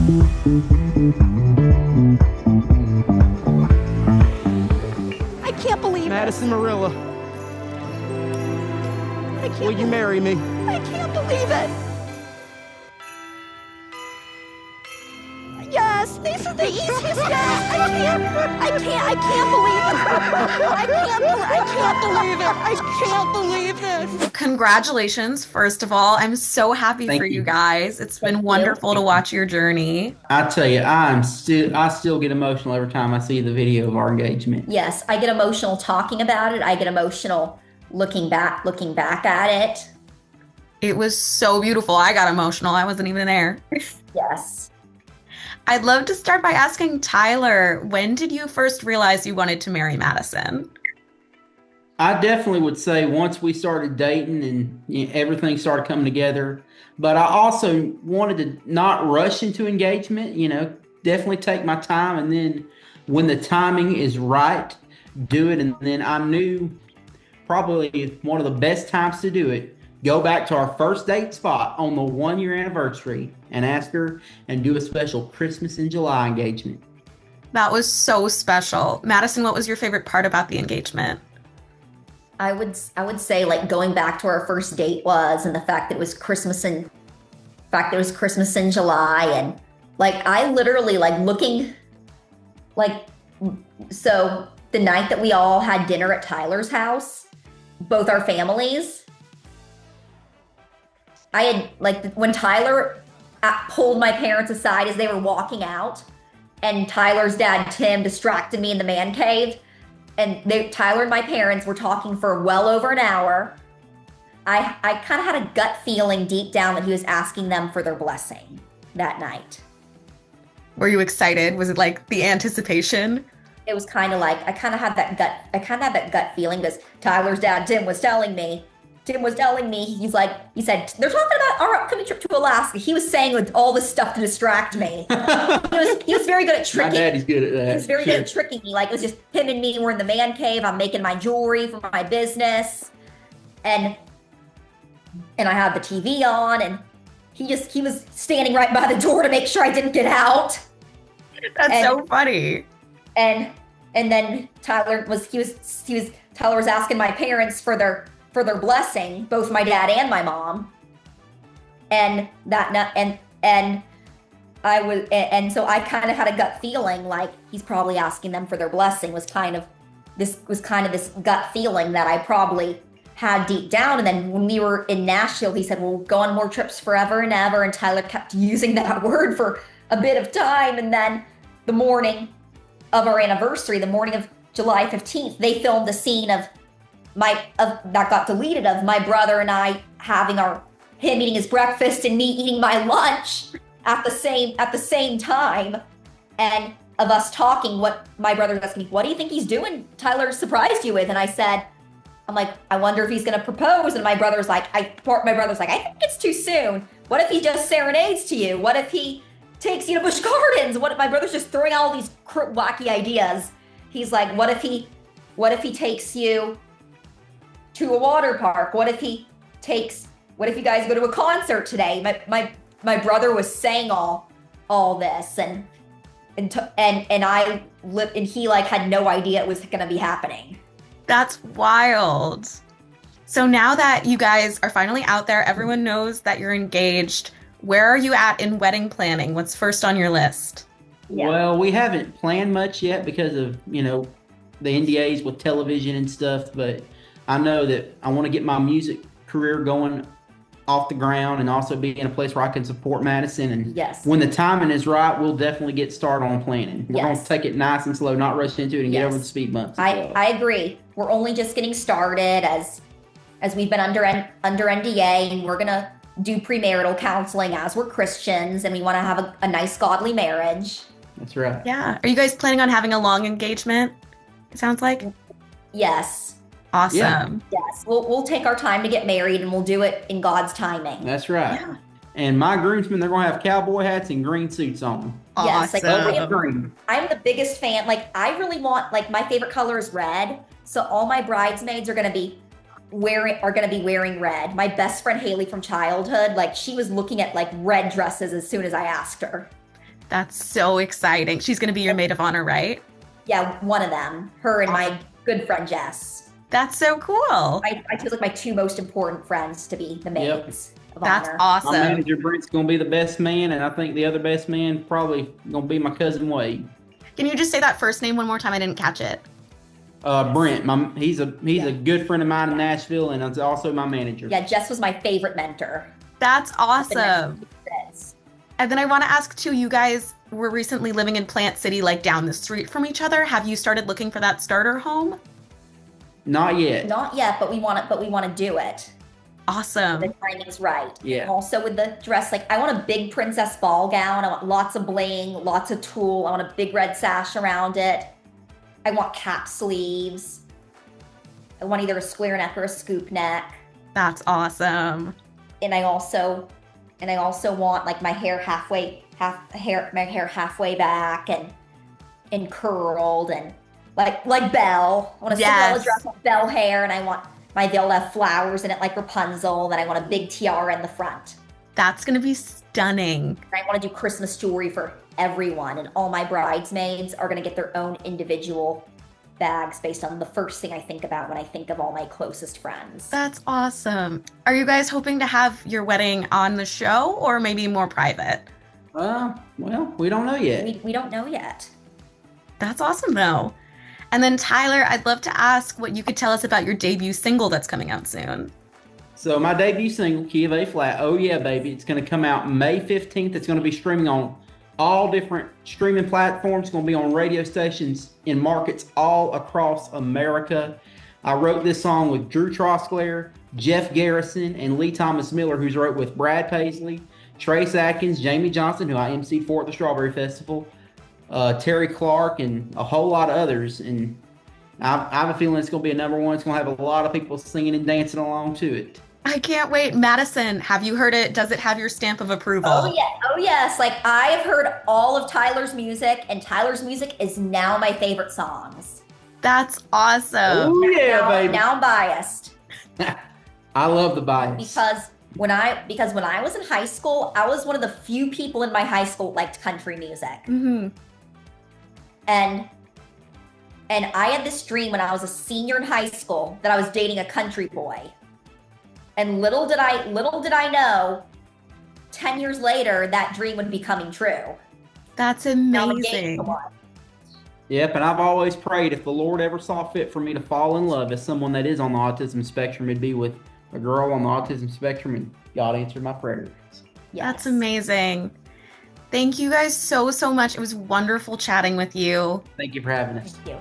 I can't believe Madison Marilla, it. will you marry me? I can't believe it. Yes, these are the easiest days. I can't believe it. I can't believe this. Congratulations, first of all. I'm so happy Thank for you you. guys. It's been wonderful to watch your journey. I tell you, I still get emotional every time I see the video of our engagement. Yes, I get emotional talking about it. I get emotional looking back at it. It was so beautiful. I got emotional. I wasn't even there. Yes. I'd love to start by asking Tyler, when did you first realize you wanted to marry Madison? I definitely would say once we started dating and everything started coming together, but I also wanted to not rush into engagement, definitely take my time. And then when the timing is right, do it. And then I knew probably one of the best times to do it, go back to our first date spot on the 1-year anniversary and ask her and do a special Christmas in July engagement. That was so special. Madison, what was your favorite part about the engagement? I would say like going back to our first date and the fact that it was Christmas in July, and like I literally like looking like, so the night that we all had dinner at Tyler's house, both our families, I had like when Tyler pulled my parents aside as they were walking out, and Tyler's dad Tim distracted me in the man cave, and Tyler and my parents were talking for well over an hour. I kind of had a gut feeling deep down that he was asking them for their blessing that night. Were you excited? Was it like the anticipation? It was kind of like I kind of had that gut feeling because Tyler's dad Tim was telling me, he said, they're talking about our upcoming trip to Alaska. He was saying all this stuff to distract me. He was very good at tricking. My daddy's good at that. He was very good at tricking me. Like it was just him and me were in the man cave. I'm making my jewelry for my business. And I had the TV on, and he was standing right by the door to make sure I didn't get out. That's so funny. And then Tyler was asking my parents for their blessing, both my dad and my mom, and so I kind of had a gut feeling like he's probably asking them for their blessing. Was kind of this gut feeling that I probably had deep down. And then when we were in Nashville, he said, "We'll go on more trips forever and ever," and Tyler kept using that word for a bit of time. And then the morning of our anniversary, the morning of July 15th, they filmed the scene that got deleted of my brother and I him eating his breakfast and me eating my lunch at the same time, and of us talking. What my brother was asking me, "What do you think he's doing? Tyler surprised you with?" And I said, I wonder if he's gonna propose. And my brother's like, I think it's too soon. What if he just serenades to you? What if he takes you to Busch Gardens? What if my brother's just throwing out all these wacky ideas? He's like, what if he takes you to a water park? What if you guys go to a concert today? My brother was saying all this, and he like had no idea it was going to be happening. That's wild. So now that you guys are finally out there, everyone knows that you're engaged. Where are you at in wedding planning? What's first on your list? Yeah. Well, we haven't planned much yet because of, the NDAs with television and stuff, but I know that I want to get my music career going off the ground and also be in a place where I can support Madison. And yes, when the timing is right, we'll definitely get started on planning. We're going to Yes. take it nice and slow, not rush into it and get Yes. over the speed bumps. I agree. We're only just getting started as we've been under NDA, and we're gonna do premarital counseling as we're Christians, and we want to have a nice godly marriage. That's right. Yeah. Are you guys planning on having a long engagement? It sounds like. Yes. Awesome. Yeah. Yes. We'll take our time to get married, and we'll do it in God's timing. That's right. Yeah. And my groomsmen, they're going to have cowboy hats and green suits on. Yes, like, Awesome. Green. I'm the biggest fan. Like, I really want, like, my favorite color is red. So all my bridesmaids are going to be wearing red. My best friend Haley from childhood, like, she was looking at like red dresses as soon as I asked her. That's so exciting. She's going to be your maid of honor, right? Yeah, one of them. Her and my good friend Jess. That's so cool. I chose like my two most important friends to be the maids of That's honor. My awesome. manager Brent's gonna be the best man, and I think the other best man probably gonna be my cousin Wade. Can you just say that first name one more time? I didn't catch it. Brent, he's a good friend of mine in Nashville, and is also my manager. Yeah, Jess was my favorite mentor. That's Been awesome. mentored since. And then I want to ask too, you guys were recently living in Plant City, like down the street from each other. Have you started looking for that starter home? Not yet. Not yet, but we want to do it. Awesome. The timing's right. Yeah. And also with the dress, like I want a big princess ball gown. I want lots of bling, lots of tulle. I want a big red sash around it. I want cap sleeves. I want either a square neck or a scoop neck. That's awesome. And I also want like my hair halfway back and curled and like Belle. I want a Cinderella dress with Belle hair, and I want my veil to have flowers in it like Rapunzel. Then I want a big tiara in the front. That's going to be stunning. And I want to do Christmas jewelry for everyone, and all my bridesmaids are going to get their own individual bags based on the first thing I think about when I think of all my closest friends. That's awesome. Are you guys hoping to have your wedding on the show or maybe more private? Well, we don't know yet. We don't know yet. That's awesome though. And then Tyler, I'd love to ask what you could tell us about your debut single that's coming out soon. So my debut single, Key of A Flat, oh yeah, baby, it's going to come out May 15th. It's going to be streaming on all different streaming platforms. It's going to be on radio stations in markets all across America. I wrote this song with Drew Trosclair, Jeff Garrison, and Lee Thomas Miller, who's wrote with Brad Paisley, Trace Atkins, Jamie Johnson, who I emceed for at the Strawberry Festival, Terry Clark, and a whole lot of others. And I have a feeling it's going to be a number one. It's going to have a lot of people singing and dancing along to it. I can't wait. Madison, have you heard it? Does it have your stamp of approval? Oh yeah, oh yes. Like I have heard all of Tyler's music, and Tyler's music is now my favorite songs. That's awesome. Oh yeah, baby. Now I'm biased. I love the bias. Because when I was in high school, I was one of the few people in my high school that liked country music. Mm-hmm. And I had this dream when I was a senior in high school that I was dating a country boy. And little did I know, 10 years later, that dream would be coming true. That's Now I'm dating amazing. someone. Yep, and I've always prayed if the Lord ever saw fit for me to fall in love as someone that is on the autism spectrum, it'd be with a girl on the autism spectrum, and God answered my prayers. Yes. That's amazing. Thank you guys so much. It was wonderful chatting with you. Thank you for having us. Thank you.